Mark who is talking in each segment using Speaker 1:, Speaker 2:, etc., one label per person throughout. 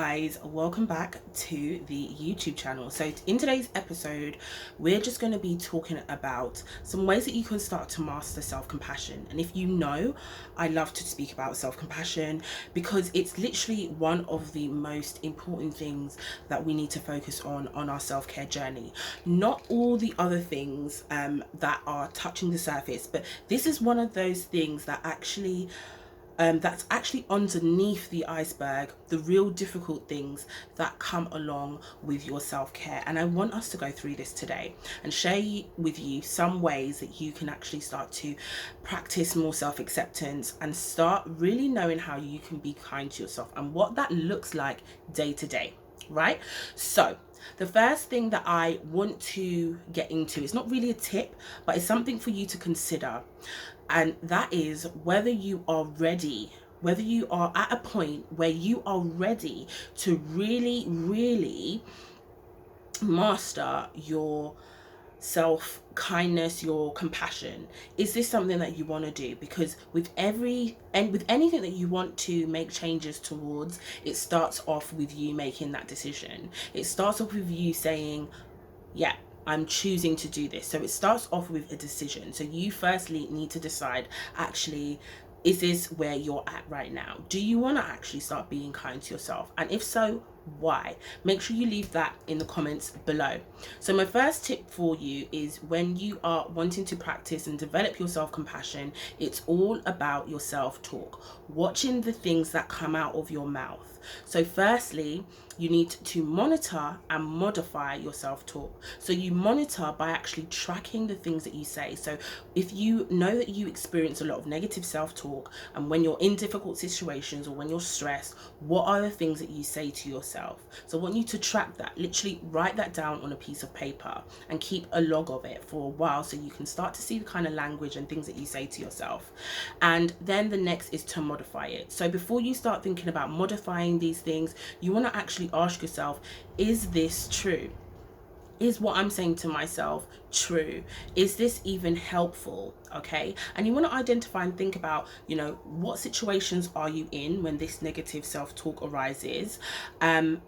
Speaker 1: guys, welcome back to the YouTube channel. So in today's episode, we're just going to be talking about some ways that you can start to master self-compassion. And if you know, I love to speak about self-compassion because it's literally one of the most important things that we need to focus on our self-care journey. Not all the other things that are touching the surface, but this is one of those things that that's actually underneath the iceberg, the real difficult things that come along with your self-care. And I want us to go through this today and share with you some ways that you can actually start to practice more self-acceptance and start really knowing how you can be kind to yourself and what that looks like day to day, right? So the first thing that I want to get into is not really a tip, but it's something for you to consider. And that is whether you are at a point where you are ready to really master your self-kindness, your compassion. Is this something that you want to do? Because with anything that you want to make changes towards, it starts off with you making that decision. It starts off with you saying, yeah, I'm choosing to do this. So it starts off with a decision. So you firstly need to decide, actually, is this where you're at right now? Do you want to actually start being kind to yourself? And if so, why? Make sure you leave that in the comments below. So my first tip for you is when you are wanting to practice and develop your self-compassion, it's all about your self-talk, watching the things that come out of your mouth. So firstly, you need to monitor and modify your self-talk. So you monitor by actually tracking the things that you say. So if you know that you experience a lot of negative self-talk, and when you're in difficult situations or when you're stressed, what are the things that you say to yourself? So I want you to track that, literally write that down on a piece of paper and keep a log of it for a while so you can start to see the kind of language and things that you say to yourself. And then the next is to modify it. So before you start thinking about modifying these things, you want to actually ask yourself, is this true? Is what I'm saying to myself true? Is this even helpful? Okay. And you want to identify and think about, what situations are you in when this negative self-talk arises?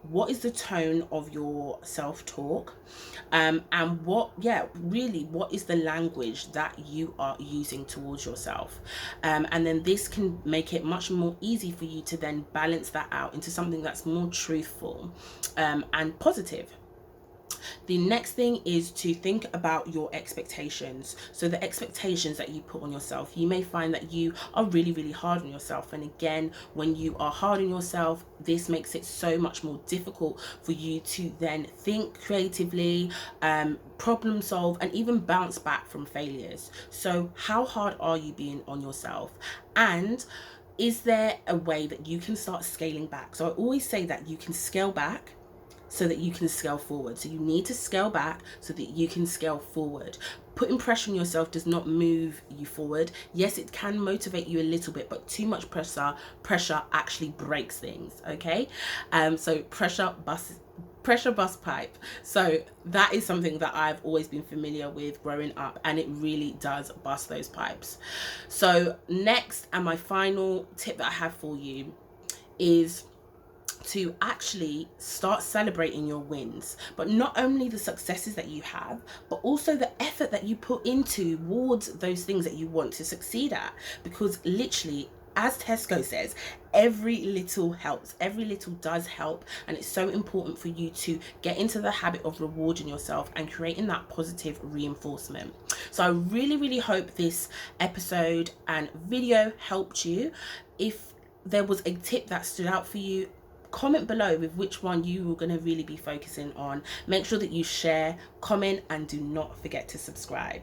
Speaker 1: What is the tone of your self-talk? And what is the language that you are using towards yourself? And then this can make it much more easy for you to then balance that out into something that's more truthful and positive. The next thing is to think about your expectations. So the expectations that you put on yourself, you may find that you are really hard on yourself. And again, when you are hard on yourself, this makes it so much more difficult for you to then think creatively, problem solve, and even bounce back from failures. So how hard are you being on yourself? And is there a way that you can start scaling back? So I always say that you can scale back so that you can scale forward. So you need to scale back so that you can scale forward. Putting pressure on yourself does not move you forward. Yes, it can motivate you a little bit, but too much pressure actually breaks things. Okay, so pressure bust pipe. So that is something that I've always been familiar with growing up, and it really does bust those pipes. So next, and my final tip that I have for you is to actually start celebrating your wins, but not only the successes that you have, but also the effort that you put into towards those things that you want to succeed at. Because literally, as Tesco says, every little helps. Every little does help. And it's so important for you to get into the habit of rewarding yourself and creating that positive reinforcement. So I really hope this episode and video helped you. If there was a tip that stood out for you, comment below with which one you are going to really be focusing on. Make sure that you share, comment, and do not forget to subscribe.